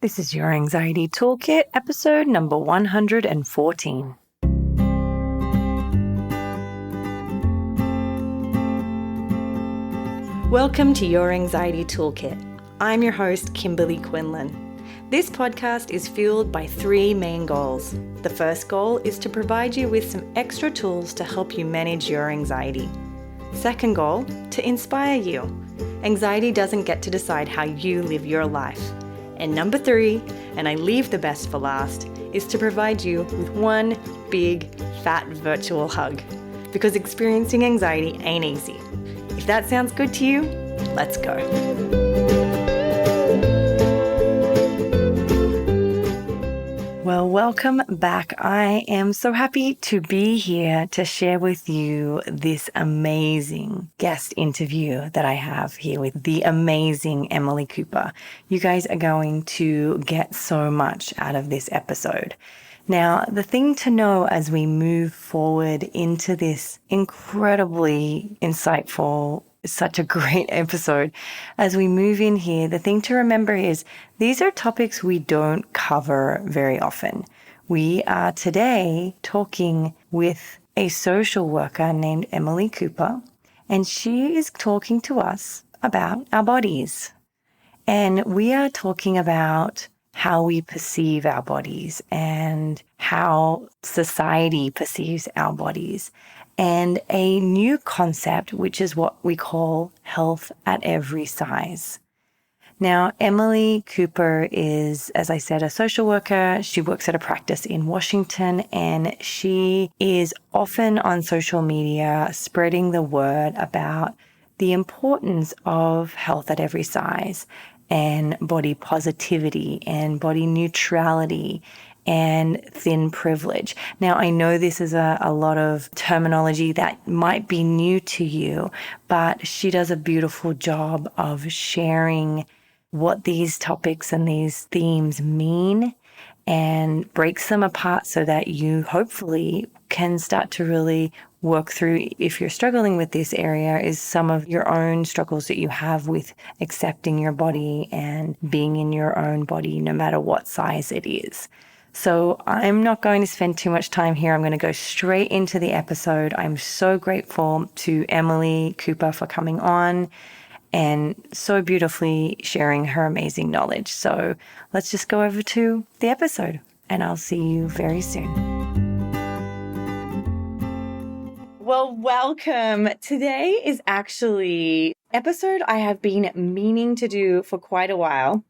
This is Your Anxiety Toolkit, episode number 114. Welcome to Your Anxiety Toolkit. I'm your host, Kimberly Quinlan. This podcast is fueled by three main goals. The first goal is to provide you with some extra tools to help you manage your anxiety. Second goal, to inspire you. Anxiety doesn't get to decide how you live your life. And number three, and I leave the best for last, is to provide you with one big, fat virtual hug. Because experiencing anxiety ain't easy. If that sounds good to you, let's go. Well, welcome back. I am so happy to be here to share with you this amazing guest interview that I have here with the amazing Emily Cooper. You guys are going to get so much out of this episode. Now, the thing to know as we move forward into this incredibly insightful, such a great episode, as we move in here, the thing to remember is these are topics we don't cover very often. We are today talking with a social worker named Emily Cooper, and she is talking to us about our bodies. And we are talking about how we perceive our bodies and how society perceives our bodies, and a new concept, which is what we call health at every size. Now, Emily Cooper is, as I said, a social worker. She works at a practice in Washington, and she is often on social media spreading the word about the importance of health at every size and body positivity and body neutrality and thin privilege. Now, I know this is a lot of terminology that might be new to you, but she does a beautiful job of sharing what these topics and these themes mean and breaks them apart so that you hopefully can start to really work through, if you're struggling with this area, is some of your own struggles that you have with accepting your body and being in your own body, no matter what size it is. So I'm not going to spend too much time here. I'm going to go straight into the episode. I'm so grateful to Emily Cooper for coming on and so beautifully sharing her amazing knowledge. So let's just go over to the episode, and I'll see you very soon. Well, welcome. Today is actually an episode I have been meaning to do for quite a while.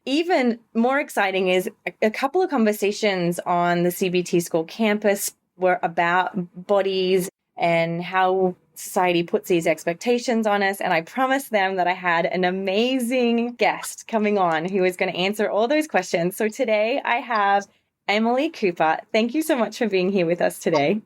Even more exciting is a couple of conversations on the CBT school campus were about bodies and how society puts these expectations on us. And I promised them that I had an amazing guest coming on who is going to answer all those questions. So today I have Emily Cooper. Thank you so much for being here with us today.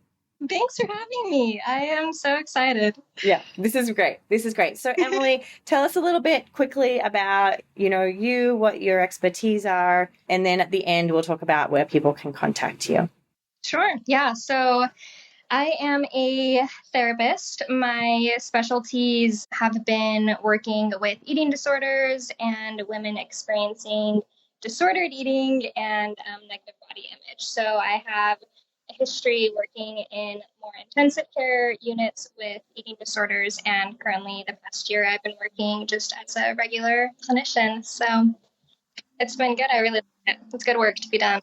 Thanks for having me. I am so excited. Yeah, this is great. This is great. So Emily, tell us a little bit quickly about, you, what your expertise are, and then at the end, we'll talk about where people can contact you. Sure. Yeah. So I am a therapist. My specialties have been working with eating disorders and women experiencing disordered eating and negative body image. So I have a history working in more intensive care units with eating disorders, and currently the past year I've been working just as a regular clinician. So it's been good. I really like it. It's good work to be done.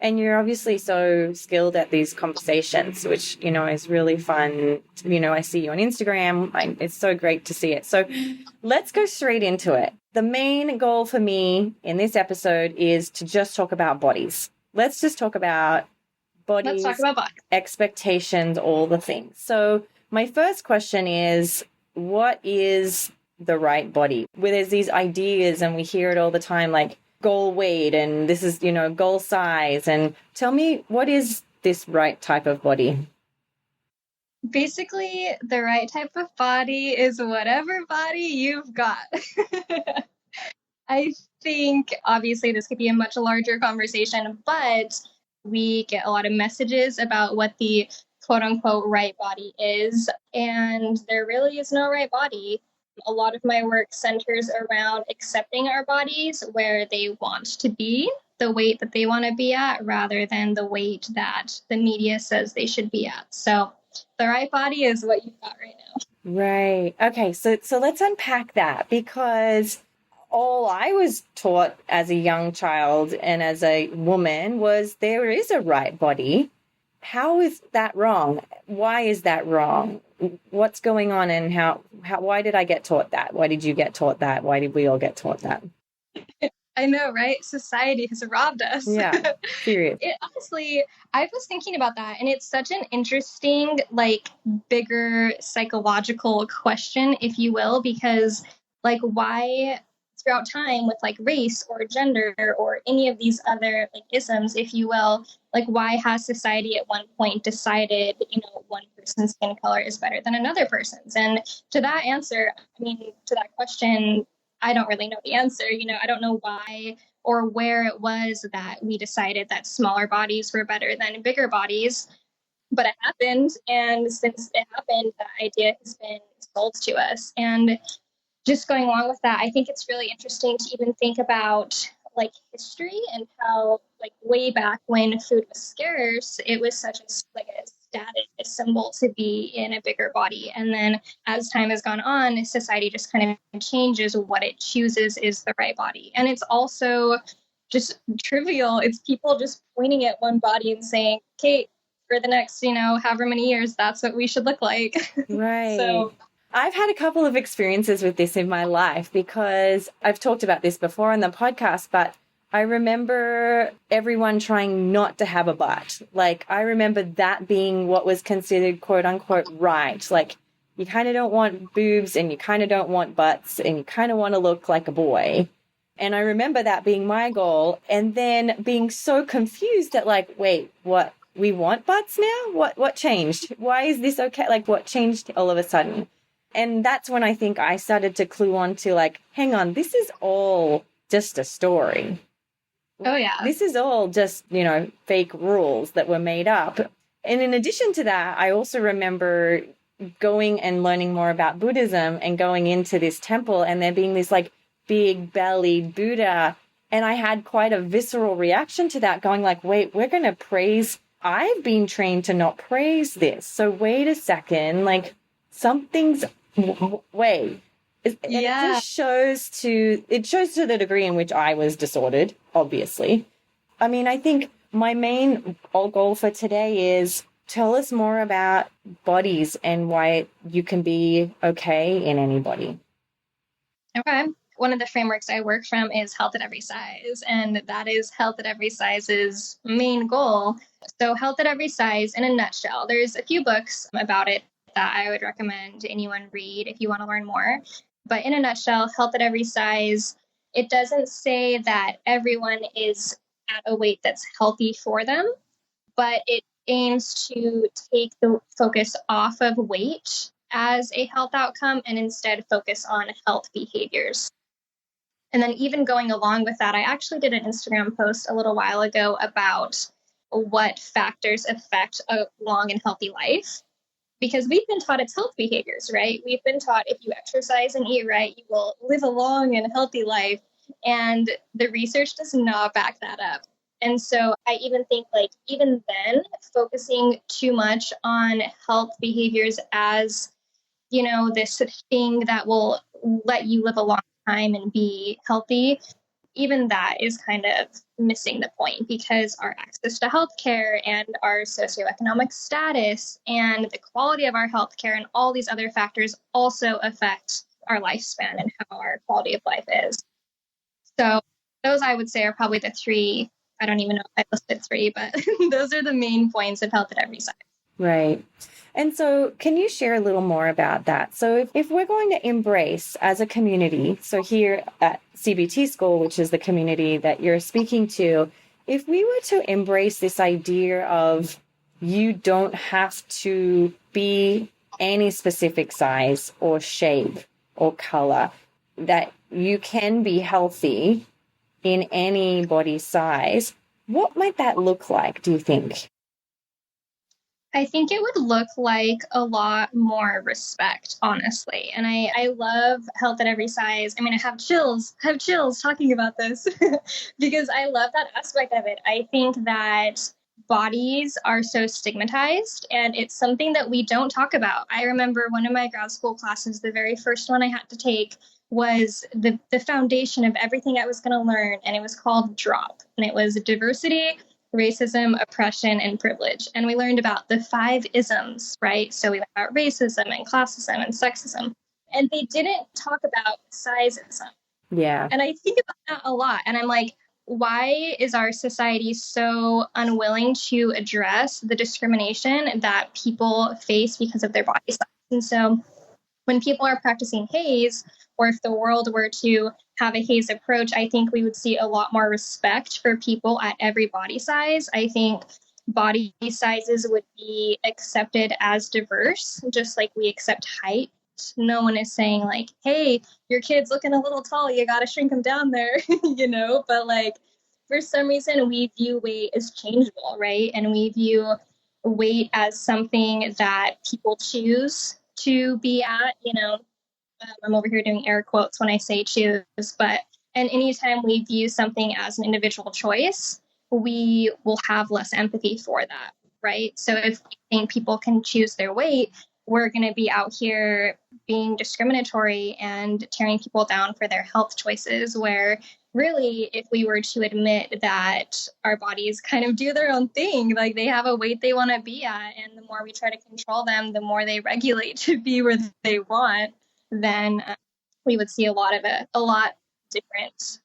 And you're obviously so skilled at these conversations, which, is really fun. I see you on Instagram. It's so great to see it. So let's go straight into it. The main goal for me in this episode is to just talk about bodies. Let's just talk about bodies, expectations, all the things. So my first question is, what is the right body? Where there's these ideas and we hear it all the time, like goal weight and this is, goal size. And tell me, what is this right type of body? Basically, the right type of body is whatever body you've got. I think, obviously, this could be a much larger conversation, but we get a lot of messages about what the quote-unquote right body is, and there really is no right body. A lot of my work centers around accepting our bodies where they want to be, the weight that they want to be at, rather than the weight that the media says they should be at. So the right body is what you've got right now. Right. Okay. So let's unpack that, because all I was taught as a young child and as a woman was there is a right body. How is that wrong? Why is that wrong? What's going on, and why did I get taught that? Why did you get taught that? Why did we all get taught that? I know, right? Society has robbed us. Yeah, serious. Honestly, I was thinking about that, and it's such an interesting, bigger psychological question, if you will, because, why throughout time with, race or gender or any of these other, isms, if you will, why has society at one point decided, one person's skin color is better than another person's? And to that answer, to that question, I don't really know the answer. I don't know why or where it was that we decided that smaller bodies were better than bigger bodies, but it happened. And since it happened, that idea has been sold to us. And just going along with that, I think it's really interesting to even think about history and how way back when food was scarce, it was such a status symbol to be in a bigger body. And then as time has gone on, society just kind of changes what it chooses is the right body. And it's also just trivial. It's people just pointing at one body and saying, okay, for the next, however many years, that's what we should look like. Right. So I've had a couple of experiences with this in my life, because I've talked about this before on the podcast, but I remember everyone trying not to have a butt. I remember that being what was considered quote unquote right. You kind of don't want boobs and you kind of don't want butts and you kind of want to look like a boy. And I remember that being my goal, and then being so confused at wait, what? We want butts now? What changed? Why is this okay? What changed all of a sudden? And that's when I think I started to clue on to hang on, this is all just a story. Oh, yeah. This is all just, fake rules that were made up. And in addition to that, I also remember going and learning more about Buddhism and going into this temple and there being this big bellied Buddha. And I had quite a visceral reaction to that, going wait, we're going to praise. I've been trained to not praise this. So wait a second, something's way. And it just shows to the degree in which I was disordered, obviously. I think my main goal for today is tell us more about bodies and why you can be okay in any body. Okay. One of the frameworks I work from is health at every size, and that is health at every size's main goal. So health at every size, in a nutshell, there's a few books about it that I would recommend anyone read if you want to learn more. But in a nutshell, health at every size, it doesn't say that everyone is at a weight that's healthy for them, but it aims to take the focus off of weight as a health outcome and instead focus on health behaviors. And then even going along with that, I actually did an Instagram post a little while ago about what factors affect a long and healthy life. Because we've been taught it's health behaviors, right? We've been taught if you exercise and eat right, you will live a long and healthy life. And the research does not back that up. And so I even think even then, focusing too much on health behaviors as, this thing that will let you live a long time and be healthy, even that is kind of missing the point, because our access to healthcare and our socioeconomic status and the quality of our healthcare and all these other factors also affect our lifespan and how our quality of life is. So those, I would say, are probably the three. I don't even know if I listed three, but those are the main points of health at every size. Right. And so can you share a little more about that? So if we're going to embrace as a community, so here at CBT School, which is the community that you're speaking to, if we were to embrace this idea of you don't have to be any specific size or shape or color, that you can be healthy in any body size, what might that look like, do you think? I think it would look like a lot more respect, honestly. And I love health at every size. I mean, I have chills talking about this because I love that aspect of it. I think that bodies are so stigmatized and it's something that we don't talk about. I remember one of my grad school classes, the very first one I had to take was the foundation of everything I was going to learn. And it was called DROP. And it was diversity, racism, oppression, and privilege. And we learned about the 5 isms, right? So we learned about racism and classism and sexism. And they didn't talk about sizeism. Yeah. And I think about that a lot. And I'm like, why is our society so unwilling to address the discrimination that people face because of their body size? And so when people are practicing HAES, or if the world were to have a HAES approach, I think we would see a lot more respect for people at every body size. I think body sizes would be accepted as diverse, just like we accept height. No one is saying like, hey, your kid's looking a little tall, you got to shrink him down there, but like for some reason we view weight as changeable, right? And we view weight as something that people choose to be at, I'm over here doing air quotes when I say choose, but and anytime we view something as an individual choice, we will have less empathy for that, right? So if we think people can choose their weight, we're going to be out here being discriminatory and tearing people down for their health choices, where really, if we were to admit that our bodies kind of do their own thing, like they have a weight they want to be at, and the more we try to control them, the more they regulate to be where they want, then we would see a lot different,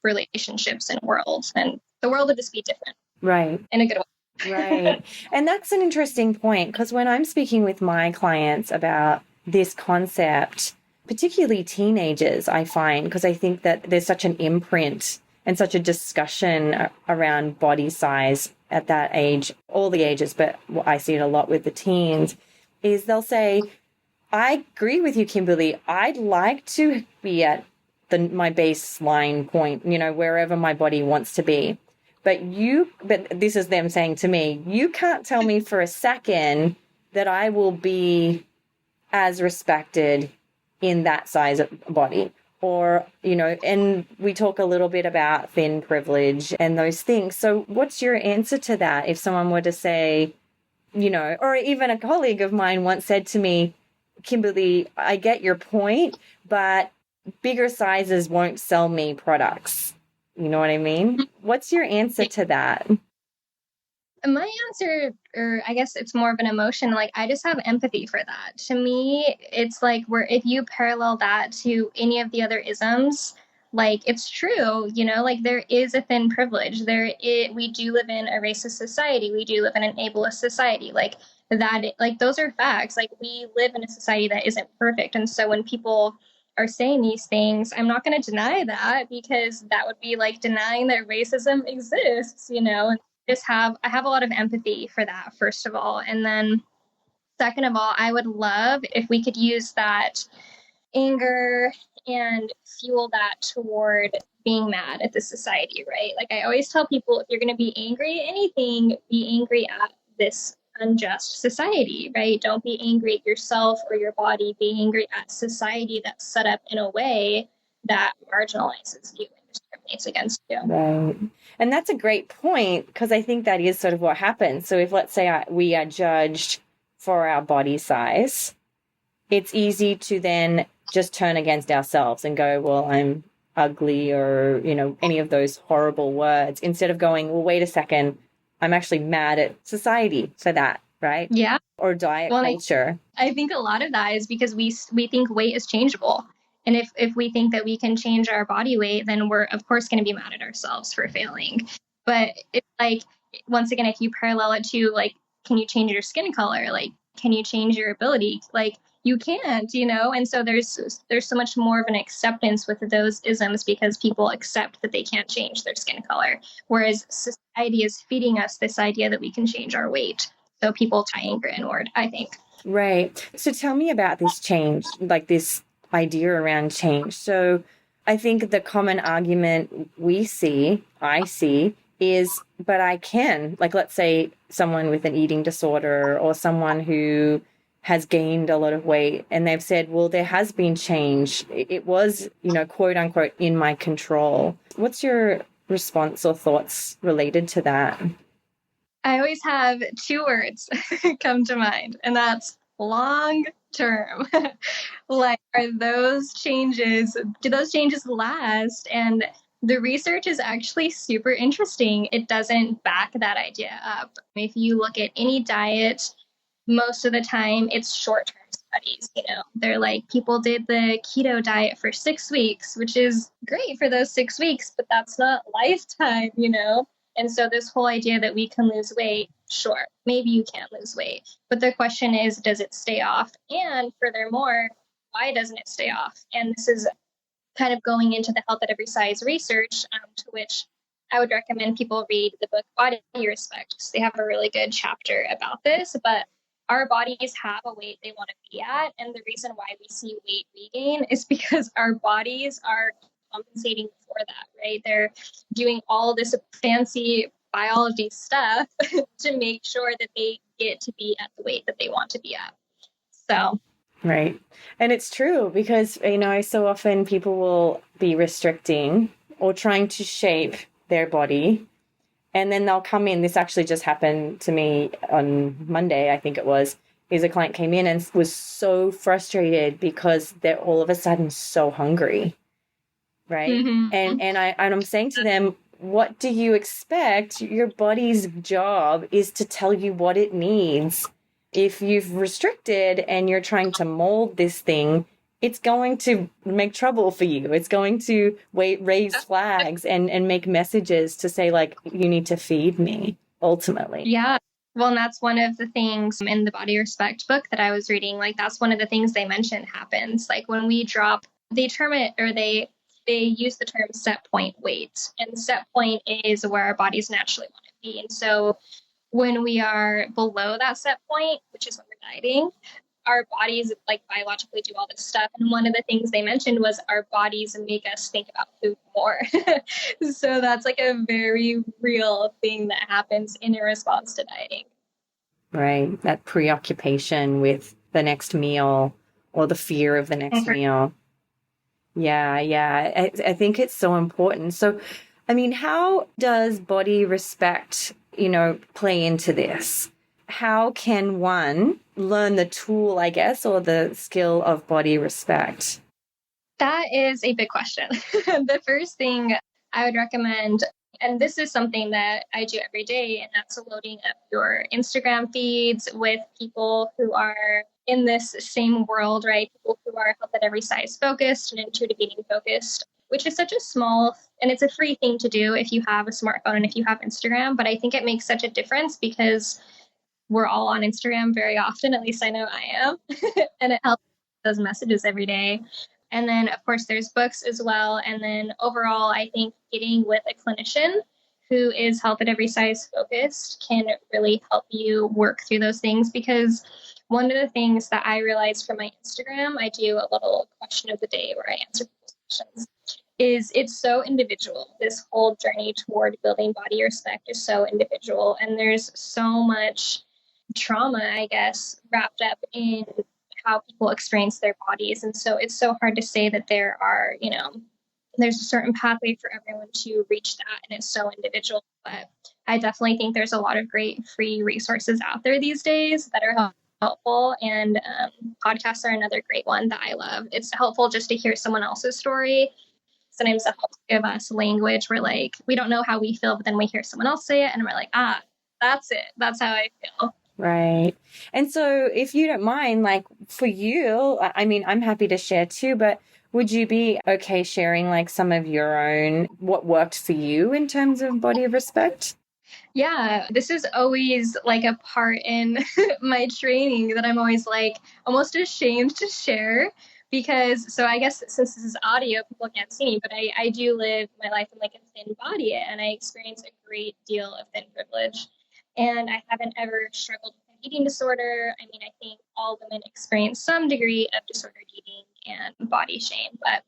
relationships and worlds, and the world would just be different. Right. In a good way. Right. And that's an interesting point, because when I'm speaking with my clients about this concept, particularly teenagers, I find, because I think that there's such an imprint and such a discussion around body size at that age, all the ages, but I see it a lot with the teens, is they'll say, I agree with you, Kimberly. I'd like to be at my baseline point, wherever my body wants to be. But this is them saying to me, you can't tell me for a second that I will be as respected in that size of body. Or, and we talk a little bit about thin privilege and those things. So what's your answer to that? If someone were to say, or even a colleague of mine once said to me, Kimberly, I get your point, but bigger sizes won't sell me products. You know what I mean? What's your answer to that? My answer, or I guess it's more of an emotion, like I just have empathy for that. To me, it's like if you parallel that to any of the other isms, like it's true, like there is a thin privilege. We do live in a racist society. We do live in an ableist society. Like that, like those are facts. Like we live in a society that isn't perfect. And so when people are saying these things, I'm not going to deny that, because that would be like denying that racism exists, and I have a lot of empathy for that, first of all. And then second of all, I would love if we could use that anger and fuel that toward being mad at the society, right? Like I always tell people, if you're going to be angry at anything, be angry at this unjust society, right? Don't be angry at yourself or your body. Be angry at society that's set up in a way that marginalizes you and discriminates against you. Right. And that's a great point, because I think that is sort of what happens. So if, let's say, we are judged for our body size, it's easy to then just turn against ourselves and go, well, I'm ugly, or, any of those horrible words, instead of going, well, wait a second, I'm actually mad at society for that, right? Yeah. Or diet culture. I think a lot of that is because we think weight is changeable. And if we think that we can change our body weight, then we're, of course, going to be mad at ourselves for failing. But it's like, once again, if you parallel it to, like, can you change your skin color? Like, can you change your ability? Like, you can't, And so there's so much more of an acceptance with those isms, because people accept that they can't change their skin color. Whereas society is feeding us this idea that we can change our weight. So people tie anger inward, I think. Right. So tell me about this change, like this idea around change. So I think the common argument I see, is, but I can, like, let's say someone with an eating disorder or someone who has gained a lot of weight, and they've said, well, there has been change. It was, quote unquote, in my control. What's your response or thoughts related to that? I always have two words come to mind, and that's long term. Like, do those changes last? And the research is actually super interesting. It doesn't back that idea up. If you look at any diet, most of the time it's short-term studies. They're like, people did the keto diet for 6 weeks, which is great for those 6 weeks, but that's not lifetime. And so this whole idea that we can lose weight, sure, maybe you can lose weight, but the question is, does it stay off? And furthermore, why doesn't it stay off? And this is kind of going into the health at every size research, to which I would recommend people read the book Body Respect. They have a really good chapter about this, but our bodies have a weight they want to be at. And the reason why we see weight regain is because our bodies are compensating for that, right? They're doing all this fancy biology stuff to make sure that they get to be at the weight that they want to be at. So. Right. And it's true because, so often people will be restricting or trying to shape their body. And then they'll come in. This actually just happened to me on Monday, I think it was. Is a client came in and was so frustrated because they're all of a sudden so hungry. Right. Mm-hmm. And I'm saying to them, what do you expect? Your body's job is to tell you what it needs. If you've restricted and you're trying to mold this thing, it's going to make trouble for you. It's going to raise flags and make messages to say, like, you need to feed me, ultimately. Yeah. Well, and that's one of the things in the Body Respect book that I was reading. Like, that's one of the things they mentioned happens. Like, when we drop, they term it, or they use the term set point weight. And set point is where our bodies naturally want to be. And so when we are below that set point, which is when we're dieting, our bodies like biologically do all this stuff. And one of the things they mentioned was our bodies make us think about food more. So that's like a very real thing that happens in a response to dieting. Right. That preoccupation with the next meal or the fear of the next meal. Yeah. I think it's so important. So, I mean, how does body respect, play into this? How can one learn the tool, I guess, or the skill of body respect? That is a big question. The first thing I would recommend, and this is something that I do every day, and that's loading up your Instagram feeds with people who are in this same world, right? People who are health at every size focused and intuitive eating focused, which is such a small, and it's a free thing to do if you have a smartphone and if you have Instagram. But I think it makes such a difference because we're all on Instagram very often, at least I know I am, and it helps those messages every day. And then, of course, there's books as well. And then overall, I think getting with a clinician who is health at every size focused can really help you work through those things. Because one of the things that I realized from my Instagram, I do a little question of the day where I answer people's questions, is it's so individual. This whole journey toward building body respect is so individual. And there's so much trauma, I guess, wrapped up in how people experience their bodies. And so it's so hard to say that there are, there's a certain pathway for everyone to reach that. And it's so individual. But I definitely think there's a lot of great free resources out there these days that are helpful. And podcasts are another great one that I love. It's helpful just to hear someone else's story. Sometimes it helps give us language where, like, we don't know how we feel, but then we hear someone else say it and we're like, that's it. That's how I feel. Right. And so if you don't mind, like, for you, I mean, I'm happy to share too, but would you be okay sharing like some of your own, what worked for you in terms of body respect? Yeah, this is always like a part in my training that I'm always like almost ashamed to share because, so I guess since this is audio, people can't see me, but I do live my life in like a thin body and I experience a great deal of thin privilege. And I haven't ever struggled with an eating disorder. I mean, I think all women experience some degree of disordered eating and body shame. But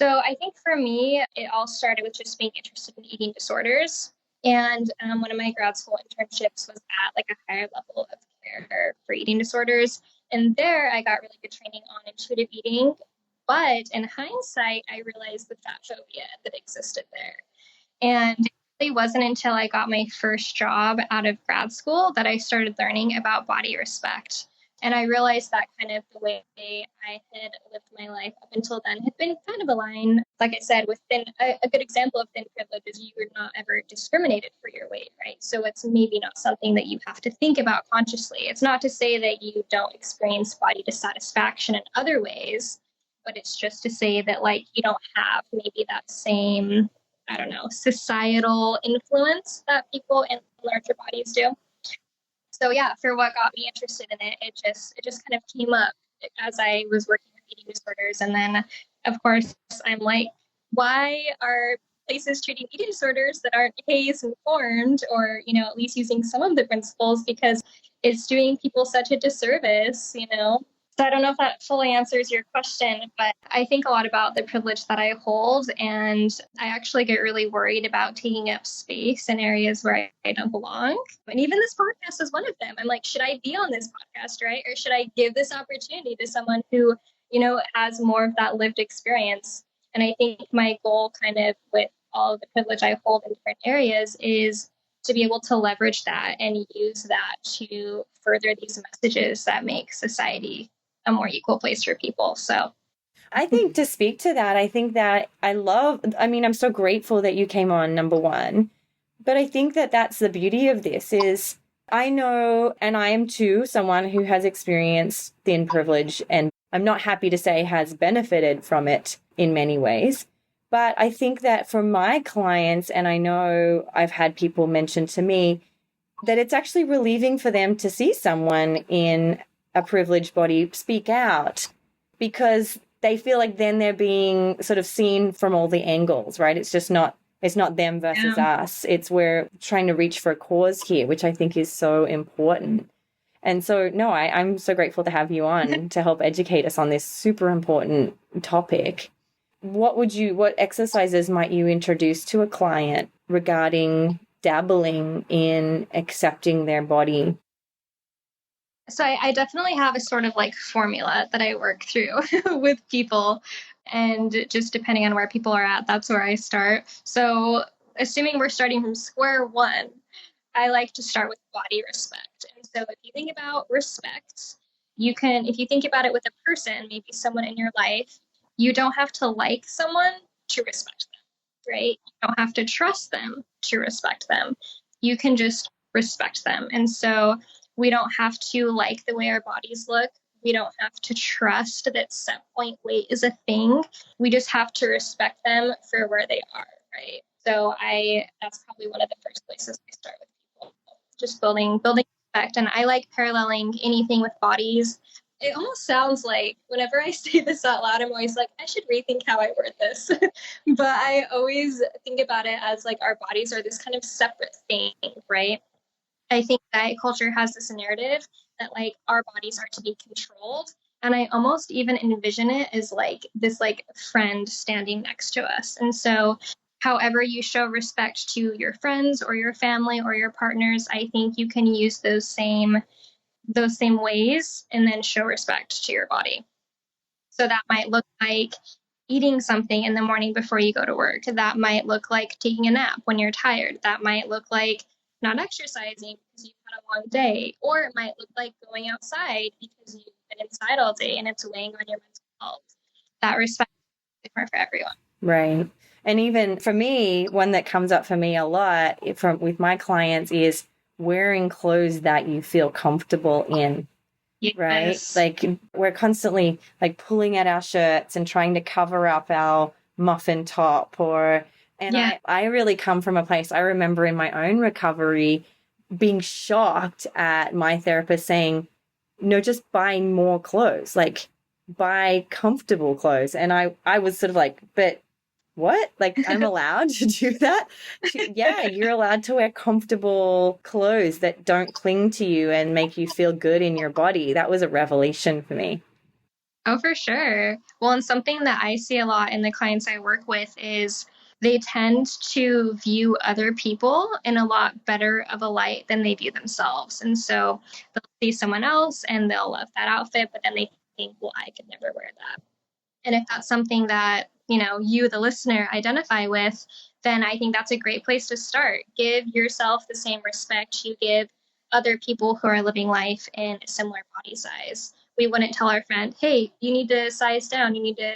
so I think for me, it all started with just being interested in eating disorders. And one of my grad school internships was at like a higher level of care for eating disorders. And there I got really good training on intuitive eating. But in hindsight, I realized the fat phobia that existed there. And it really wasn't until I got my first job out of grad school that I started learning about body respect. And I realized that kind of the way I had lived my life up until then had been kind of aligned, like I said, within a good example of thin privilege is you were not ever discriminated for your weight, right? So it's maybe not something that you have to think about consciously. It's not to say that you don't experience body dissatisfaction in other ways, but it's just to say that like you don't have maybe that same, I don't know, societal influence that people in larger bodies do. So yeah, for what got me interested in it, it just kind of came up as I was working with eating disorders. And then of course I'm like, why are places treating eating disorders that aren't HAES informed, or, you know, at least using some of the principles, because it's doing people such a disservice, you know? So I don't know if that fully answers your question, but I think a lot about the privilege that I hold. And I actually get really worried about taking up space in areas where I don't belong. And even this podcast is one of them. I'm like, should I be on this podcast, right? Or should I give this opportunity to someone who, you know, has more of that lived experience? And I think my goal kind of with all of the privilege I hold in different areas is to be able to leverage that and use that to further these messages that make society a more equal place for people. So I think to speak to that, I think that I'm so grateful that you came on, number one. But I think that that's the beauty of this is I know, and I am too, someone who has experienced thin privilege, and I'm not happy to say has benefited from it in many ways. But I think that for my clients, and I know I've had people mention to me that it's actually relieving for them to see someone in a privileged body speak out, because they feel like then they're being sort of seen from all the angles, right? It's not them versus us. It's we're trying to reach for a cause here, which I think is so important. And so, no, I'm so grateful to have you on to help educate us on this super important topic. What exercises might you introduce to a client regarding dabbling in accepting their body? So I definitely have a sort of like formula that I work through with people. And just depending on where people are at, that's where I start. So assuming we're starting from square one, I like to start with body respect. And so if you think about respect, if you think about it with a person, maybe someone in your life, you don't have to like someone to respect them, right? You don't have to trust them to respect them. You can just respect them. And so we don't have to like the way our bodies look. We don't have to trust that set point weight is a thing. We just have to respect them for where they are, right? So that's probably one of the first places I start with people, just building respect. And I like paralleling anything with bodies. It almost sounds like whenever I say this out loud, I'm always like, I should rethink how I word this. But I always think about it as like our bodies are this kind of separate thing, right? I think diet culture has this narrative that like our bodies are to be controlled. And I almost even envision it as like this like friend standing next to us. And so however you show respect to your friends or your family or your partners, I think you can use those same ways and then show respect to your body. So that might look like eating something in the morning before you go to work. That might look like taking a nap when you're tired. That might look like not exercising because you've had a long day. Or it might look like going outside because you've been inside all day and it's weighing on your mental health. That respect is different for everyone. Right. And even for me, one that comes up for me a lot with my clients is wearing clothes that you feel comfortable in. Yes. Right? Like we're constantly like pulling at our shirts and trying to cover up our muffin top I really come from a place, I remember in my own recovery being shocked at my therapist saying, no, just buying more clothes, like buy comfortable clothes. And I was sort of like, but what? Like, I'm allowed to do that? Yeah, you're allowed to wear comfortable clothes that don't cling to you and make you feel good in your body. That was a revelation for me. Oh, for sure. Well, and something that I see a lot in the clients I work with is they tend to view other people in a lot better of a light than they view themselves. And so they'll see someone else and they'll love that outfit, but then they think, well, I could never wear that. And if that's something that, you, the listener, identify with, then I think that's a great place to start. Give yourself the same respect you give other people who are living life in a similar body size. We wouldn't tell our friend, hey, you need to size down. You need to,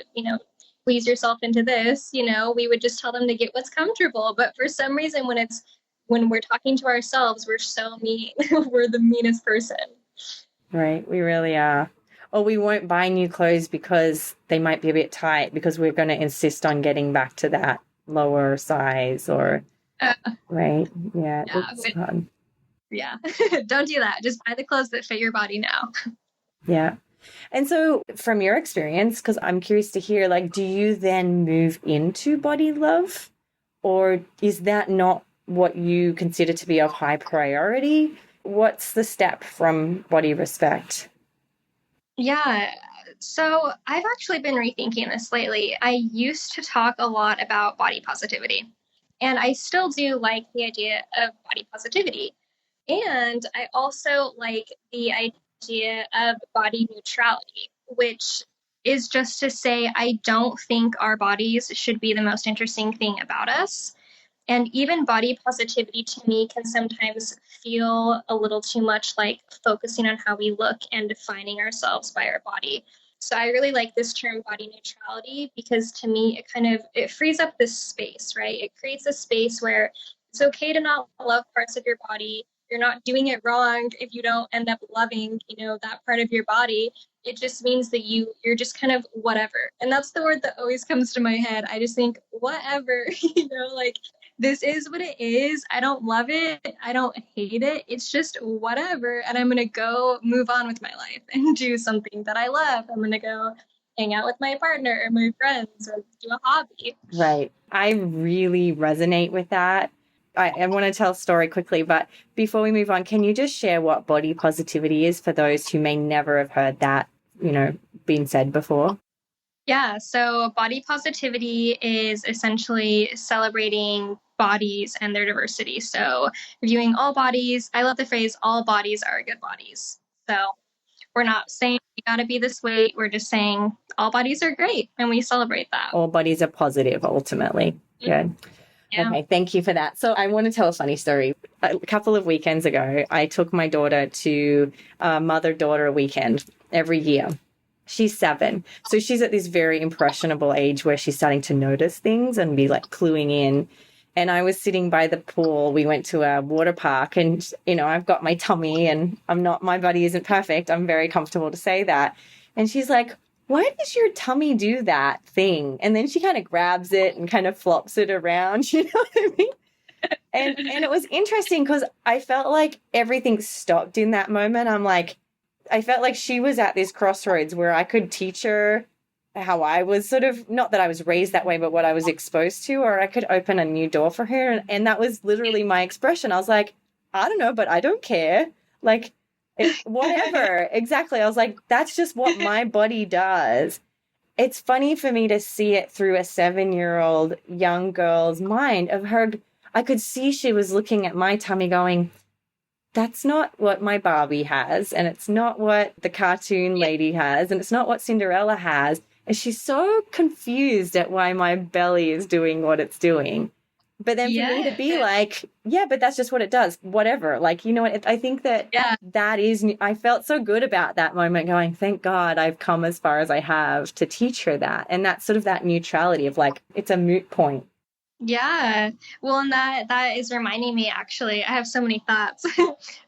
squeeze yourself into this. We would just tell them to get what's comfortable. But for some reason, when we're talking to ourselves, we're so mean. We're the meanest person. Right. We really are. Or we won't buy new clothes because they might be a bit tight because we're going to insist on getting back to that lower size or, right? Yeah. It's fun. Yeah. Don't do that. Just buy the clothes that fit your body now. Yeah. And so from your experience, because I'm curious to hear, like, do you then move into body love, or is that not what you consider to be of high priority? What's the step from body respect? Yeah. So I've actually been rethinking this lately. I used to talk a lot about body positivity, and I still do like the idea of body positivity. And I also like the idea of body neutrality, which is just to say, I don't think our bodies should be the most interesting thing about us. And even body positivity to me can sometimes feel a little too much like focusing on how we look and defining ourselves by our body. So I really like this term body neutrality because to me it frees up this space, right? It creates a space where it's okay to not love parts of your body. You're not doing it wrong if you don't end up loving, that part of your body. It just means that you're just kind of whatever. And that's the word that always comes to my head. I just think whatever, like this is what it is. I don't love it. I don't hate it. It's just whatever. And I'm going to go move on with my life and do something that I love. I'm going to go hang out with my partner or my friends or do a hobby. Right. I really resonate with that. I want to tell a story quickly, but before we move on, can you just share what body positivity is for those who may never have heard that, being said before? Yeah, so body positivity is essentially celebrating bodies and their diversity. So viewing all bodies, I love the phrase, all bodies are good bodies. So we're not saying you got to be this weight. We're just saying all bodies are great and we celebrate that. All bodies are positive, ultimately. Good. Yeah. Okay, thank you for that. So I want to tell a funny story. A couple of weekends ago, I took my daughter to a mother-daughter weekend every year. She's 7. So she's at this very impressionable age where she's starting to notice things and be like cluing in. And I was sitting by the pool. We went to a water park and, I've got my tummy and my body isn't perfect. I'm very comfortable to say that. And she's like, why does your tummy do that thing? And then she kind of grabs it and kind of flops it around, you know what I mean? And it was interesting because I felt like everything stopped in that moment. I felt like she was at this crossroads where I could teach her how I was sort of, not that I was raised that way, but what I was exposed to, or I could open a new door for her. And that was literally my expression. I was like, I don't know, but I don't care. Like, whatever. Exactly. I was like, that's just what my body does. It's funny for me to see it through a 7-year-old young girl's mind of her. I could see she was looking at my tummy going, that's not what my Barbie has, and it's not what the cartoon lady has, and it's not what Cinderella has. And she's so confused at why my belly is doing what it's doing. But then for me to be like, yeah, but that's just what it does. Whatever. Like, you know what? I think that that is, I felt so good about that moment going, thank God I've come as far as I have to teach her that. And that's sort of that neutrality of like, it's a moot point. Yeah. Well, and that is reminding me, actually, I have so many thoughts,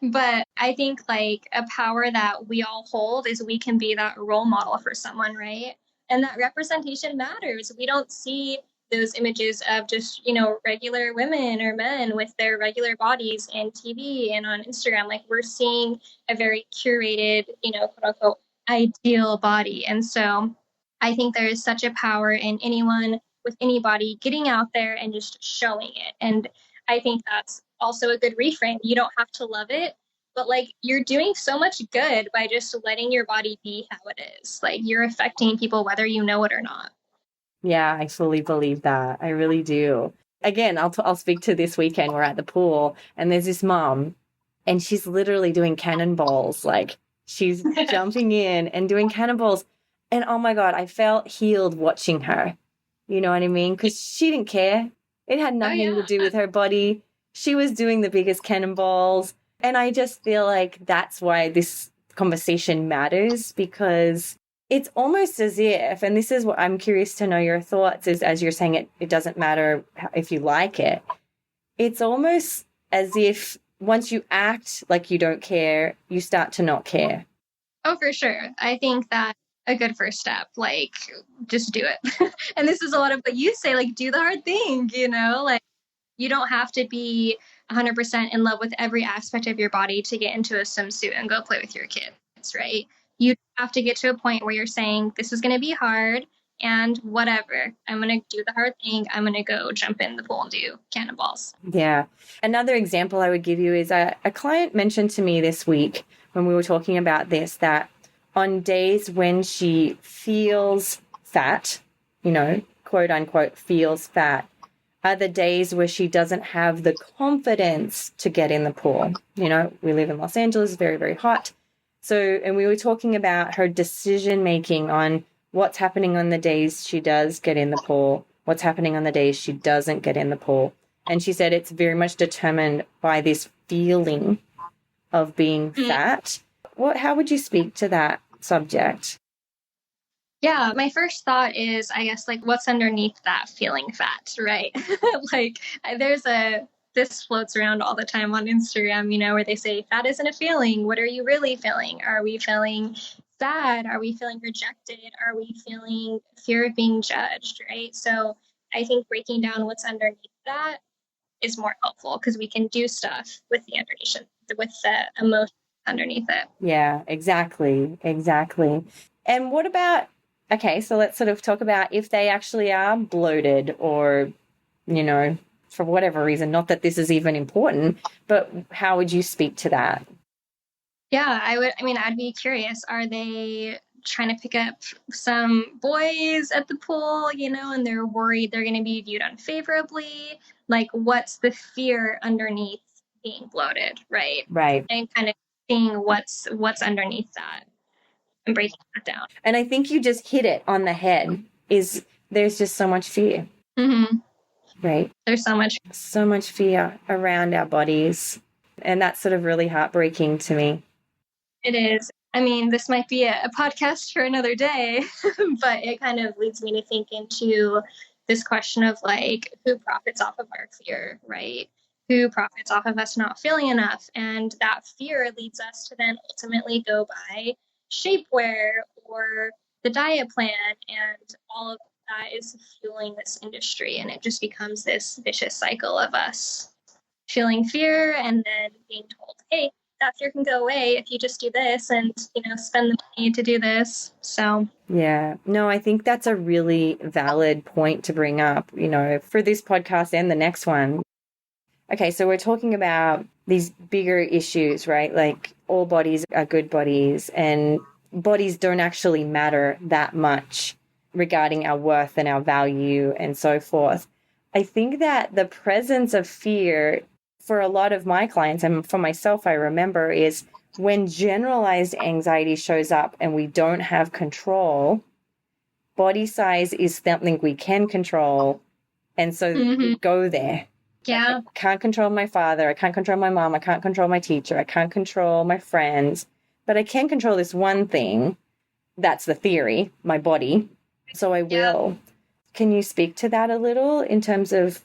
but I think like a power that we all hold is we can be that role model for someone, right? And that representation matters. We don't see those images of just, regular women or men with their regular bodies in TV and on Instagram. Like we're seeing a very curated, quote unquote, ideal body. And so I think there is such a power in anyone with anybody getting out there and just showing it. And I think that's also a good reframe. You don't have to love it, but like you're doing so much good by just letting your body be how it is. Like you're affecting people whether you know it or not. Yeah, I fully believe that. I really do. Again, I'll speak to this weekend. We're at the pool and there's this mom and she's literally doing cannonballs. Like she's jumping in and doing cannonballs. And oh my God, I felt healed watching her. You know what I mean? Because she didn't care. It had Oh nothing to yeah. do with her body. She was doing the biggest cannonballs. And I just feel like that's why this conversation matters, because it's almost as if, and this is what I'm curious to know your thoughts, is as you're saying, it doesn't matter if you like it. It's almost as if once you act like you don't care, you start to not care. Oh, for sure. I think that a good first step, like just do it. And this is a lot of what you say, like do the hard thing, like you don't have to be 100% in love with every aspect of your body to get into a swimsuit and go play with your kids, right? You have to get to a point where you're saying, this is going to be hard and whatever. I'm going to do the hard thing. I'm going to go jump in the pool and do cannonballs. Yeah. Another example I would give you is a client mentioned to me this week when we were talking about this, that on days when she feels fat, quote unquote, feels fat, are the days where she doesn't have the confidence to get in the pool. We live in Los Angeles, very, very hot. So, and we were talking about her decision making on what's happening on the days she does get in the pool, what's happening on the days she doesn't get in the pool. And she said it's very much determined by this feeling of being fat. How would you speak to that subject? Yeah, my first thought is, I guess, like, what's underneath that feeling fat, right? Like, this floats around all the time on Instagram, where they say, fat isn't a feeling. What are you really feeling? Are we feeling sad? Are we feeling rejected? Are we feeling fear of being judged, right? So I think breaking down what's underneath that is more helpful because we can do stuff with the emotion underneath it. Yeah, exactly. Exactly. And what about, okay, so let's sort of talk about if they actually are bloated or, for whatever reason, not that this is even important, but how would you speak to that? Yeah, I'd be curious. Are they trying to pick up some boys at the pool, and they're worried they're going to be viewed unfavorably? Like, what's the fear underneath being bloated, right? Right. And kind of seeing what's underneath that and breaking that down. And I think you just hit it on the head, is there's just so much fear, Mm-hmm. right? There's So much fear around our bodies. And that's sort of really heartbreaking to me. It is. I mean, this might be a podcast for another day, but it kind of leads me to think into this question of like, who profits off of our fear, right? Who profits off of us not feeling enough? And that fear leads us to then ultimately go buy shapewear or the diet plan, and all of that is fueling this industry. And it just becomes this vicious cycle of us feeling fear and then being told, hey, that fear can go away if you just do this and, spend the money to do this. So, Yeah, no, I think that's a really valid point to bring up, for this podcast and the next one. Okay, so we're talking about these bigger issues, right? Like all bodies are good bodies and bodies don't actually matter that much regarding our worth and our value and so forth. I think that the presence of fear for a lot of my clients and for myself, I remember, is when generalized anxiety shows up and we don't have control. Body size is something we can control. And so we go there. yeah. I can't control my father. I can't control my mom. I can't control my teacher. I can't control my friends. But I can control this one thing. That's the theory, my body. So I will. Can you speak to that a little in terms of,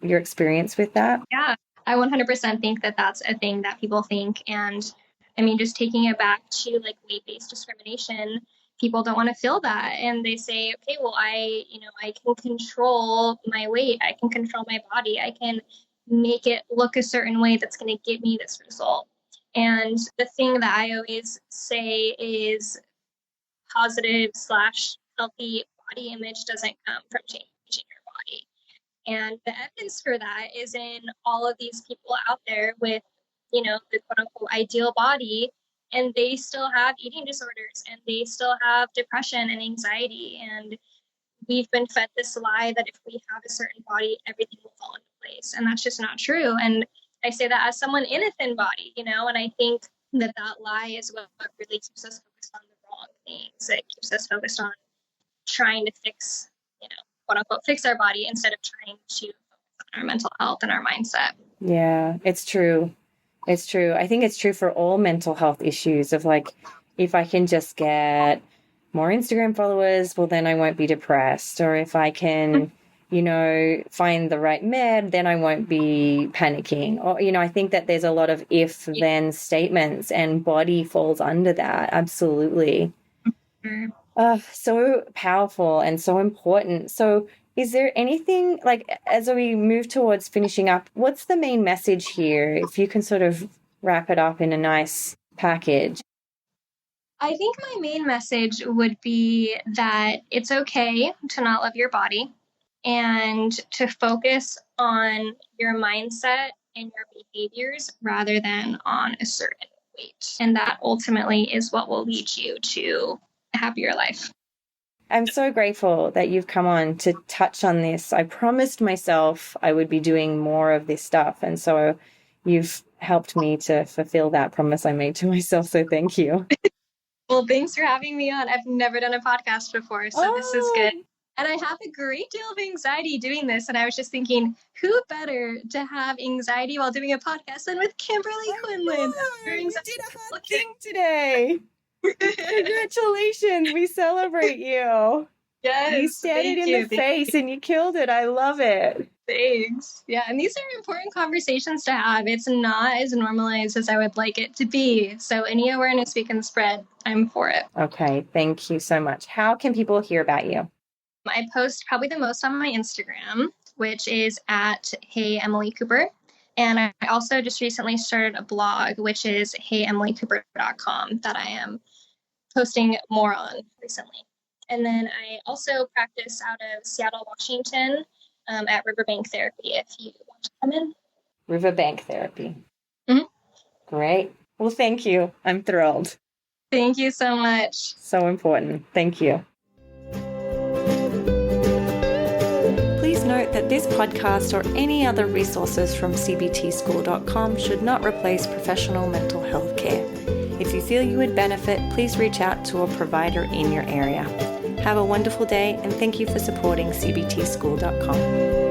your experience with that? Yeah. I 100% think that that's a thing that people think. And I mean, just taking it back to like weight-based discrimination, people don't want to feel that. And they say, okay, well, I can control my weight. I can control my body. I can make it look a certain way that's going to give me this result. And the thing that I always say is positive/healthy body image doesn't come from changing your body. And the evidence for that is in all of these people out there with, the quote unquote ideal body, and they still have eating disorders and they still have depression and anxiety. And we've been fed this lie that if we have a certain body, everything will fall into place. And that's just not true. And I say that as someone in a thin body, and I think that lie is what really keeps us focused on the wrong things. It keeps us focused on trying to fix, quote unquote, fix our body instead of trying to focus on our mental health and our mindset. Yeah, it's true. It's true. I think it's true for all mental health issues of like, if I can just get more Instagram followers, well, then I won't be depressed. Or if I can, find the right med, then I won't be panicking. Or, I think that there's a lot of if then statements and body falls under that. Absolutely. So powerful and so important. So is there anything, like, as we move towards finishing up, what's the main message here? If you can sort of wrap it up in a nice package. I think my main message would be that it's okay to not love your body and to focus on your mindset and your behaviors rather than on a certain weight. And that ultimately is what will lead you to a happier life. I'm so grateful that you've come on to touch on this. I promised myself I would be doing more of this stuff. And so you've helped me to fulfill that promise I made to myself. So thank you. Well, thanks for having me on. I've never done a podcast before, so this is good. And I have a great deal of anxiety doing this. And I was just thinking, who better to have anxiety while doing a podcast than with Kimberly Quinlan? You did a hard thing today. Congratulations. We celebrate you. Yes. You stared it in the face and you killed it. I love it. Thanks. Yeah, and these are important conversations to have. It's not as normalized as I would like it to be. So any awareness we can spread, I'm for it. Okay, thank you so much. How can people hear about you? I post probably the most on my Instagram, which is at Hey Emily Cooper. And I also just recently started a blog, which is heyemilycooper.com, that I am posting more on recently. And then I also practice out of Seattle, Washington, at Riverbank Therapy, if you want to come in. Riverbank Therapy. Mm-hmm. Great. Well, thank you. I'm thrilled. Thank you so much. So important. Thank you. Please note that this podcast or any other resources from cbtschool.com should not replace professional mental health care. If you feel you would benefit, please reach out to a provider in your area. Have a wonderful day and thank you for supporting cbtschool.com.